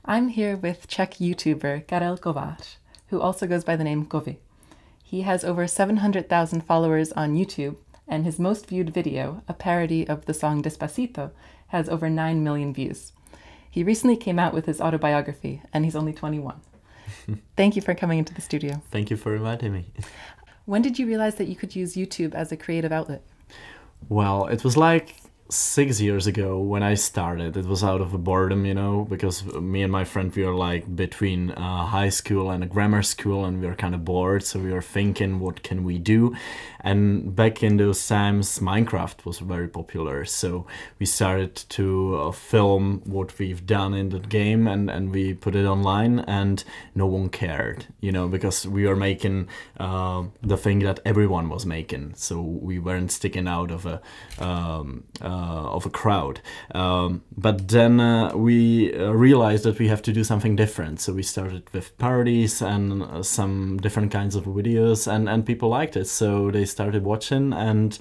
I'm here with Czech YouTuber Karel Kovář, who also goes by the name KOVY. He has over 700,000 followers on YouTube, and his most viewed video, a parody of the song Despacito, has over 9 million views. He recently came out with his autobiography, and he's only 21. Thank you for coming into the studio. Thank you for inviting me. When did you realize that you could use YouTube as a creative outlet? Well, it was like 6 years ago when I started. It was out of a boredom, because me and my friend, we were like between high school and a grammar school, and we were kind of bored, so we were thinking, what can we do? And back in those times, Minecraft was very popular, so we started to film what we've done in the game, and we put it online, and no one cared, because we were making the thing that everyone was making, so we weren't sticking out of a crowd. But then we realized that we have to do something different, so we started with parodies and some different kinds of videos, and people liked it, so they started watching, and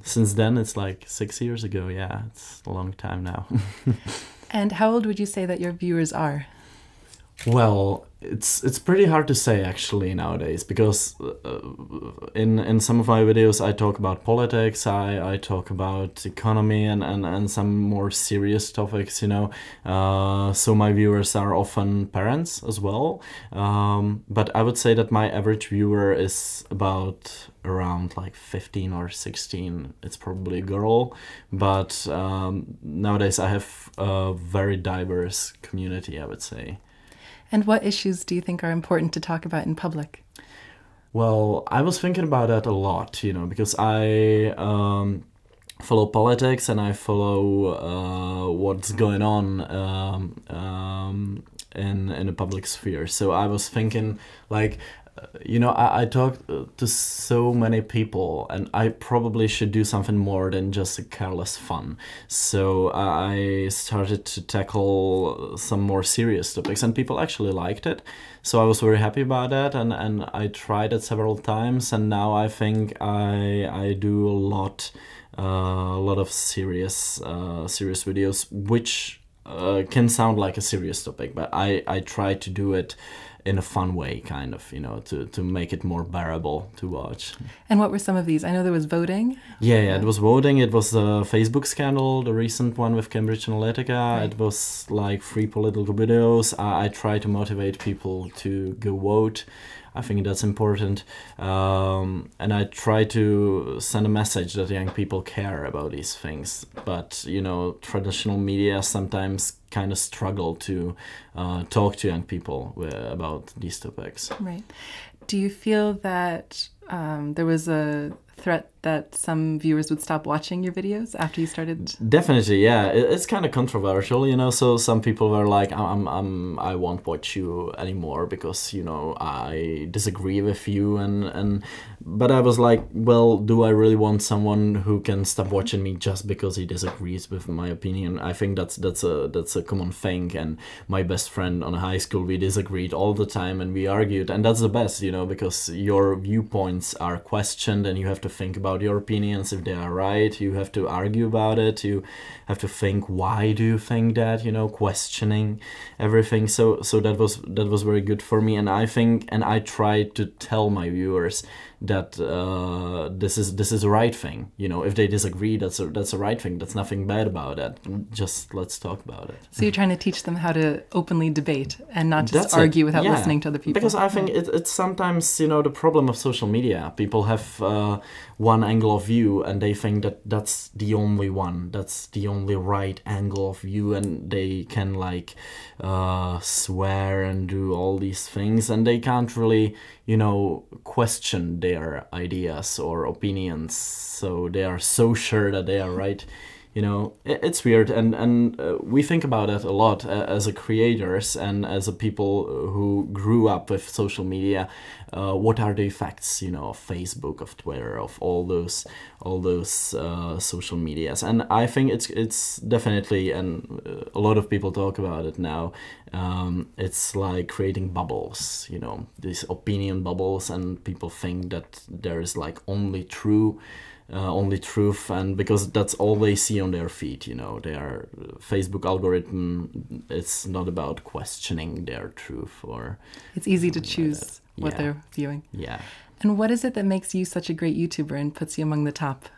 since then it's like 6 years ago. Yeah, it's a long time now. And how old would you say that your viewers are? Well, it's pretty hard to say actually nowadays, because in some of my videos I talk about politics, I talk about economy and some more serious topics, so my viewers are often parents as well, but I would say that my average viewer is about around like 15 or 16. It's probably a girl, but nowadays I have a very diverse community, I would say. And what issues do you think are important to talk about in public? Well, I was thinking about that a lot, because I follow politics and I follow what's going on in the public sphere. So I was thinking, like, I talk to so many people, and I probably should do something more than just a careless fun. So I started to tackle some more serious topics, and people actually liked it. So I was very happy about that, and I tried it several times, and now I think I do a lot of serious videos, which can sound like a serious topic, but I try to do it in a fun way, kind of, to make it more bearable to watch. And what were some of these? I know there was voting. Yeah, it was voting. It was the Facebook scandal, the recent one with Cambridge Analytica. Right. It was like free political videos. I try to motivate people to go vote. I think that's important. And I try to send a message that young people care about these things. But, traditional media sometimes kind of struggle to talk to young people about these topics. Right. Do you feel that there was a threat that some viewers would stop watching your videos after you started? Definitely, yeah. It's kind of controversial, so some people were like, I won't watch you anymore because, I disagree with you, but I was like, well, do I really want someone who can stop watching me just because he disagrees with my opinion? I think that's a common thing, and my best friend on high school, we disagreed all the time and we argued, and that's the best, because your viewpoints are questioned and you have to think about your opinions. If they are right, you have to argue about it. You have to think, why do you think that, questioning everything. So that was very good for me, and I think, and I try to tell my viewers that this is the right thing. If they disagree, that's a right thing. That's nothing bad about that. Just let's talk about it. So you're trying to teach them how to openly debate and not just That's argue without yeah. listening to other people. Because I think it's sometimes, the problem of social media. People have one angle of view, and they think that that's the only one. That's the only right angle of view, and they can swear and do all these things, and they can't really, question their ideas or opinions. So they are so sure that they are right. It's weird, and we think about it a lot as a creators and as a people who grew up with social media. What are the effects, of Facebook, of Twitter, of all those social medias? And I think it's definitely, and a lot of people talk about it now. It's like creating bubbles, these opinion bubbles, and people think that there is only true only truth, and because that's all they see on their feed, you know, their Facebook algorithm, it's not about questioning their truth or... It's easy to choose like what they're viewing. Yeah. And what is it that makes you such a great YouTuber and puts you among the top?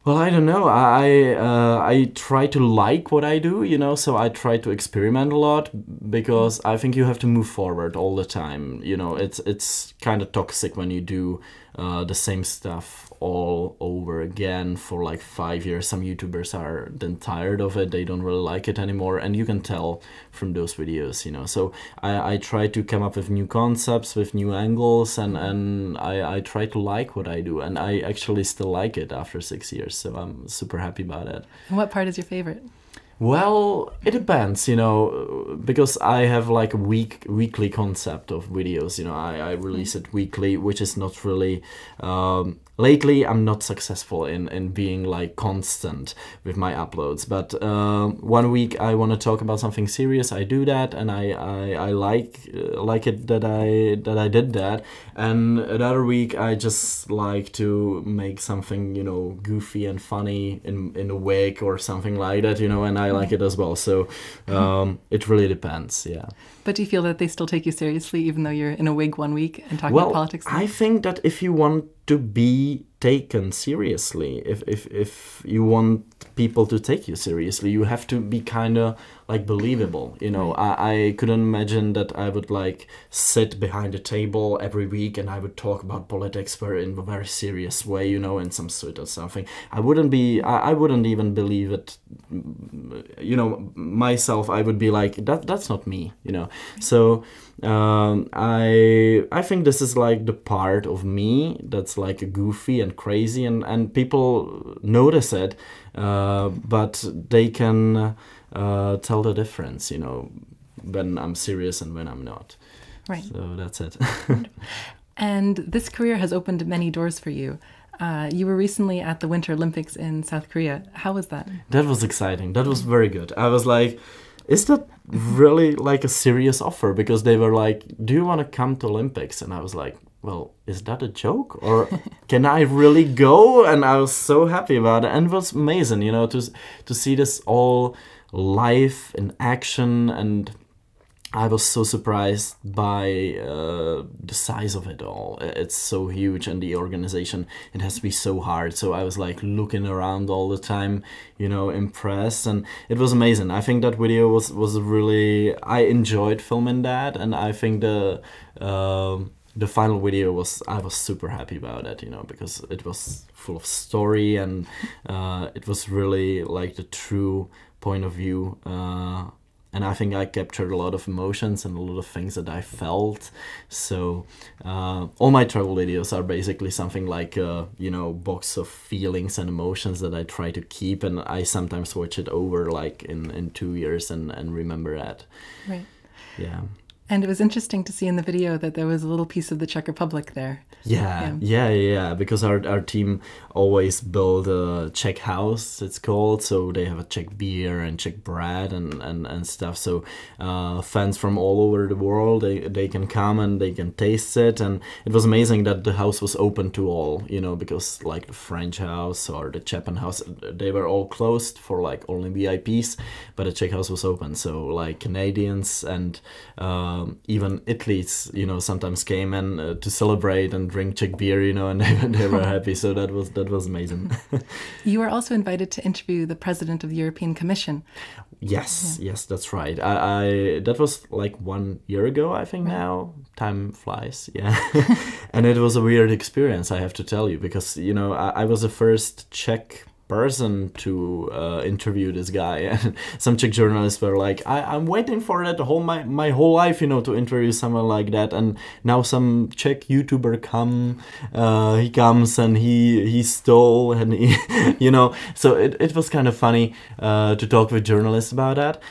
Well, I don't know. I try to like what I do, you know, so I try to experiment a lot because I think you have to move forward all the time. You know, it's kind of toxic when you do the same stuff all over again for like 5 years. Some YouTubers are then tired of it. They don't really like it anymore. And you can tell from those videos, you know. So I try to come up with new concepts, with new angles, and I try to like what I do. And I actually still like it after 6 years. So I'm super happy about it. And what part is your favorite? Well, it depends, you know, because I have like a weekly concept of videos, you know, I release it weekly, which is not really, lately I'm not successful in being like constant with my uploads, but 1 week I want to talk about something serious, I do that, and I like it that I did that, and another week I just like to make something, you know, goofy and funny in a wig or something like that, you know, and I like it as well. So it really depends, yeah. But do you feel that they still take you seriously even though you're in a wig 1 week and talking about politics? I think that if you want to be taken seriously, if you want people to take you seriously, you have to be kind of like believable, you know. I couldn't imagine that I would like sit behind a table every week and I would talk about politics in a very serious way, you know, in some suit or something. I wouldn't even believe it, you know, myself. I would be like, that's not me, you know. So I think this is like the part of me that's like goofy and crazy, and people notice it, but they can tell the difference, you know, when I'm serious and when I'm not. Right. So that's it. And this career has opened many doors for you. You were recently at the Winter Olympics in South Korea. How was that? That was exciting. That was very good. I was like, is that really like a serious offer? Because they were like, do you want to come to Olympics? And I was like, well, is that a joke? Or can I really go? And I was so happy about it. And it was amazing, you know, to see this all live in action. And I was so surprised by the size of it all. It's so huge, and the organization, it has to be so hard. So I was like looking around all the time, you know, impressed, and it was amazing. I think that video was really, I enjoyed filming that, and I think the final video I was super happy about it, you know, because it was full of story, and it was really like the true point of view. And I think I captured a lot of emotions and a lot of things that I felt. So all my travel videos are basically something like a, you know, box of feelings and emotions that I try to keep. And I sometimes watch it over like in 2 years and remember that. Right. Yeah. And it was interesting to see in the video that there was a little piece of the Czech Republic there. Yeah. Because our team always build a Czech House, it's called. So they have a Czech beer and Czech bread and stuff. So fans from all over the world, they can come and they can taste it. And it was amazing that the house was open to all, you know, because like the French house or the Japan house, they were all closed for like only VIPs, but the Czech House was open. So like Canadians and even Italy's, you know, sometimes came in to celebrate and drink Czech beer, you know, and they were happy. So that was amazing. You were also invited to interview the president of the European Commission. Yes, that's right. I that was like 1 year ago, I think. Now time flies, yeah. And it was a weird experience, I have to tell you, because, you know, I was the first Czech person to interview this guy, and some Czech journalists were like, I'm waiting for that my whole life, you know, to interview someone like that. And now some Czech YouTuber he comes and he stole, and he, you know, so it was kind of funny to talk with journalists about that.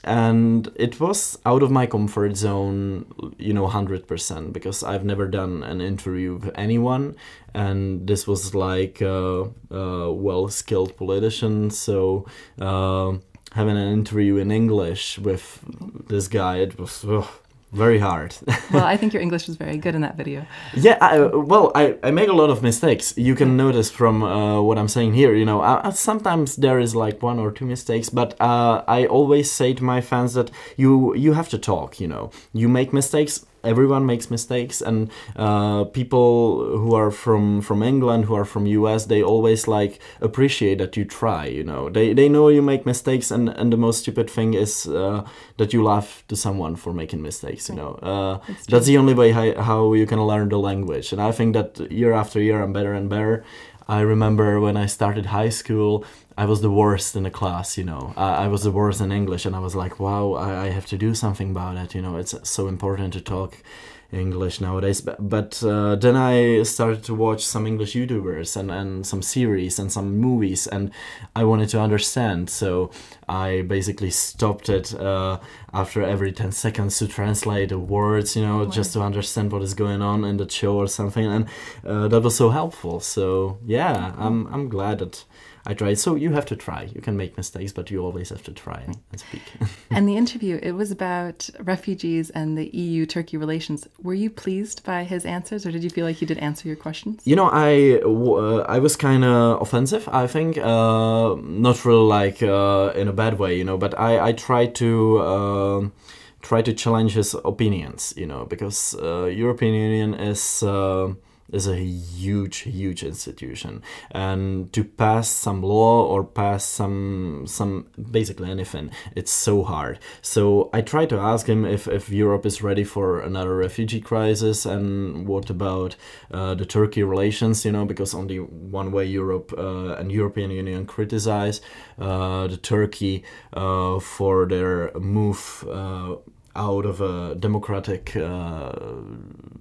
And it was out of my comfort zone, you know, 100%, because I've never done an interview with anyone, and this was like a well-skilled politician. So having an interview in English with this guy, it was very hard. Well, I think your English was very good in that video. Yeah, I make a lot of mistakes. You can notice from what I'm saying here, you know, sometimes there is like 1 or 2 mistakes, but I always say to my fans that you have to talk, you know. You make mistakes, everyone makes mistakes, and people who are from England, who are from US, they always like appreciate that you try, you know. They know you make mistakes, and the most stupid thing is that you laugh to someone for making mistakes, you know. That's the only way how you can learn the language, and I think that year after year I'm better and better. I remember when I started high school, I was the worst in the class, you know. I was the worst in English, and I was like, wow, I have to do something about it, you know. It's so important to talk English nowadays. But then I started to watch some English YouTubers and some series and some movies, and I wanted to understand. So I basically stopped it after every 10 seconds to translate the words, you know, just to understand what is going on in the show or something. And that was so helpful. So yeah, I'm glad that I tried. So you have to try. You can make mistakes, but you always have to try and speak. And the interview, it was about refugees and the EU-Turkey relations. Were you pleased by his answers, or did you feel like he did answer your questions? You know, I was kind of offensive, I think. Not really like in a bad way, you know, but I tried to challenge his opinions, you know, because European Union is a huge institution, and to pass some law or pass some basically anything, it's so hard. So I tried to ask him if Europe is ready for another refugee crisis, and what about the Turkey relations, you know, because only one way Europe and European Union criticize the Turkey for their move out of a democratic,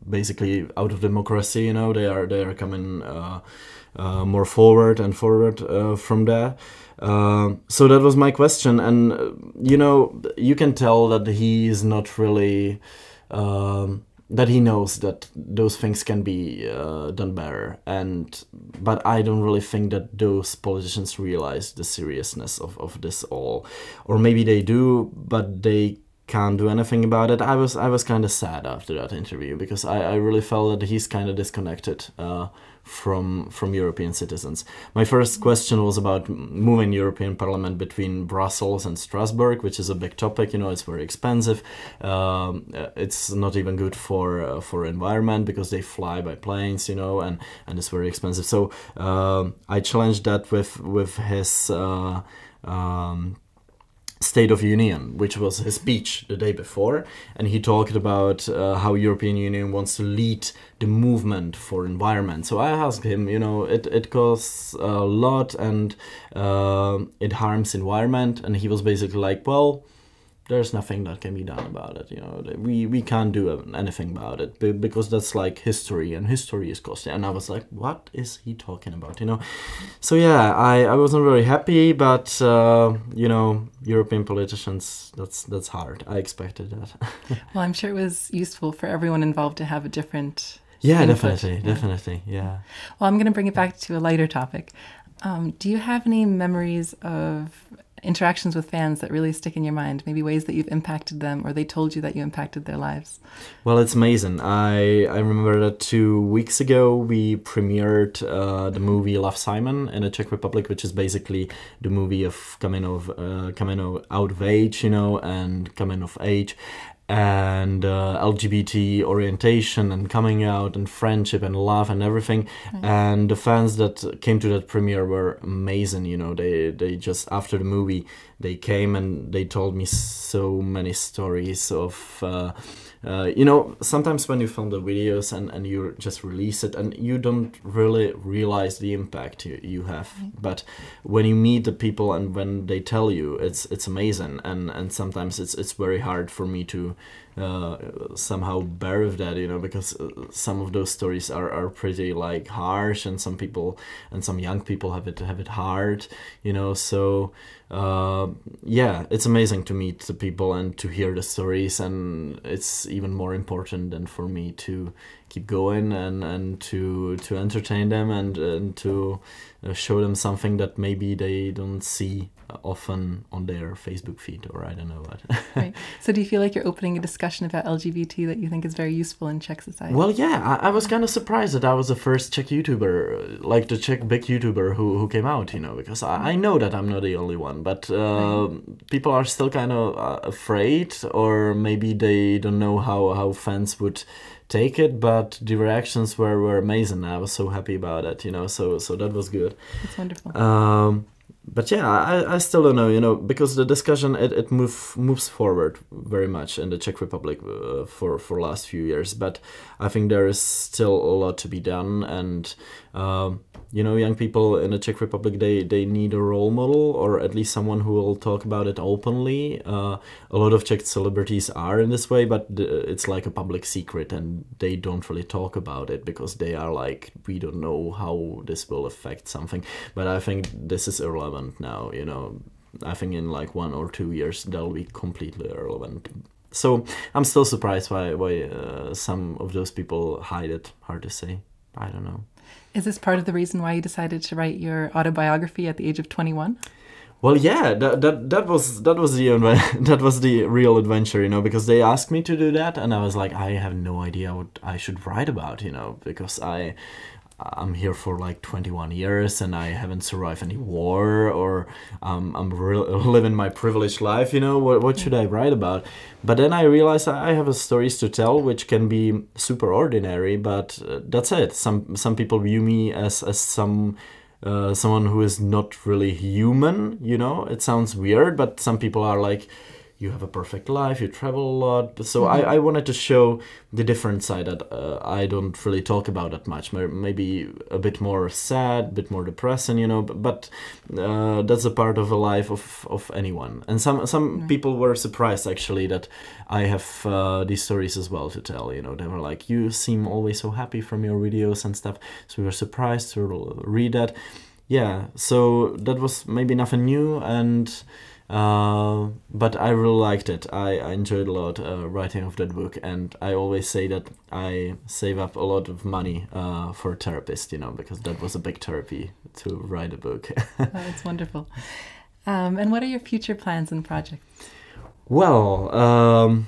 basically out of democracy, you know. They are coming more forward and forward from there. So that was my question, and you know, you can tell that he is not really that he knows that those things can be done better, but I don't really think that those politicians realize the seriousness of this all, or maybe they do, but they can't do anything about it. I was kind of sad after that interview, because I really felt that he's kind of disconnected from European citizens. My first question was about moving European Parliament between Brussels and Strasbourg, which is a big topic. You know, it's very expensive. It's not even good for environment, because they fly by planes, you know, and it's very expensive. So I challenged that with his State of Union, which was his speech the day before, and he talked about how European Union wants to lead the movement for environment. So I asked him, you know, it costs a lot, and it harms environment, and he was basically like, well, there's nothing that can be done about it, you know. We can't do anything about it, because that's like history, and history is costly. And I was like, what is he talking about, you know? So yeah, I wasn't very happy, but you know, European politicians, that's hard. I expected that. Well, I'm sure it was useful for everyone involved to have a different yeah, input. definitely, yeah. Well, I'm going to bring it back to a lighter topic. Do you have any memories of interactions with fans that really stick in your mind? Maybe ways that you've impacted them, or they told you that you impacted their lives? Well, it's amazing. I remember that 2 weeks ago we premiered the movie Love, Simon in the Czech Republic, which is basically the movie of coming out of age, you know, and coming of age, and LGBT orientation and coming out and friendship and love and everything. Right. And the fans that came to that premiere were amazing, you know. They just, after the movie, they came and they told me so many stories of you know, sometimes when you film the videos and you just release it, and you don't really realize the impact you have. Right. But when you meet the people and when they tell you, it's amazing. And sometimes it's very hard for me to somehow bear with that, you know, because some of those stories are pretty like harsh, and some people and some young people have it hard, you know. So yeah, it's amazing to meet the people and to hear the stories, and it's even more important than for me to keep going and to entertain them and to show them something that maybe they don't see often on their Facebook feed, or I don't know what. Right. So do you feel like you're opening a discussion about LGBT that you think is very useful in Czech society? Well, yeah, I was kind of surprised that I was the first Czech YouTuber, like the Czech big YouTuber who came out, you know, because I know that I'm not the only one, but people are still kind of afraid, or maybe they don't know how fans would take it, but the reactions were amazing. I was so happy about it, you know, so that was good. That's wonderful. But yeah, I still don't know, you know, because the discussion it moves forward very much in the Czech Republic for last few years. But I think there is still a lot to be done, and you know, young people in the Czech Republic, they need a role model, or at least someone who will talk about it openly. A lot of Czech celebrities are in this way, but it's like a public secret, and they don't really talk about it because they are like, we don't know how this will affect something. But I think this is irrelevant now, you know. I think in like 1 or 2 years they'll be completely irrelevant. So I'm still surprised why some of those people hide it. Hard to say. I don't know. Is this part of the reason why you decided to write your autobiography at the age of 21? Well, yeah, that was the real adventure, you know, because they asked me to do that, and I was like, I have no idea what I should write about, you know, because I'm here for like 21 years and I haven't survived any war, or I'm living my privileged life, you know, what should I write about? But then I realized I have stories to tell which can be super ordinary, but that's it. Some people view me as someone who is not really human, you know. It sounds weird, but some people are like, you have a perfect life, you travel a lot. So I wanted to show the different side that I don't really talk about that much. Maybe a bit more sad, a bit more depressing, you know, but that's a part of the life of anyone. And some people were surprised, actually, that I have these stories as well to tell, you know. They were like, you seem always so happy from your videos and stuff. So we were surprised to read that. Yeah, so that was maybe nothing new, and but I really liked it. I enjoyed a lot writing of that book, and I always say that I save up a lot of money for a therapist, you know, because that was a big therapy to write a book. Oh, that's wonderful. And what are your future plans and projects? Well,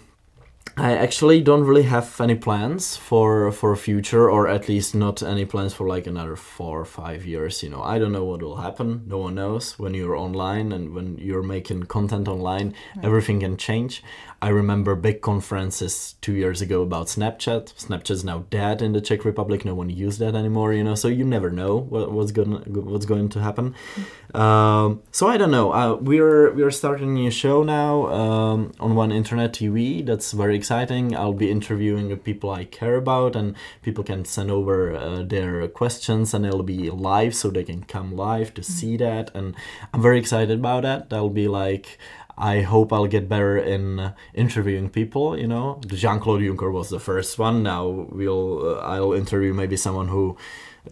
I actually don't really have any plans for a future, or at least not any plans for like another 4 or 5 years, you know. I don't know what will happen. No one knows. When you're online and when you're making content online, everything can change. I remember big conferences 2 years ago about Snapchat. Snapchat's now dead in the Czech Republic. No one uses that anymore, you know. So you never know what's going to happen. So I don't know. We're starting a new show now on one internet TV. That's very exciting. I'll be interviewing the people I care about, and people can send over their questions, and it'll be live, so they can come live to see that. And I'm very excited about that. That'll be like, I hope I'll get better in interviewing people, you know. Jean-Claude Juncker was the first one. Now I'll interview maybe someone who,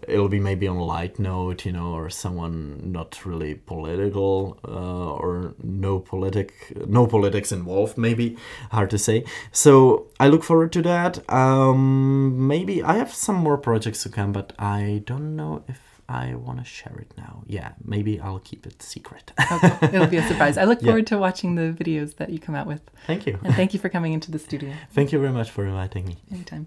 it'll be maybe on a light note, you know, or someone not really political, or no politics involved, maybe. Hard to say. So I look forward to that. Maybe I have some more projects to come, but I don't know if I want to share it now. Yeah, maybe I'll keep it secret. Okay, it'll be a surprise. I look forward to watching the videos that you come out with. Thank you. And thank you for coming into the studio. Thank you very much for inviting me. Anytime.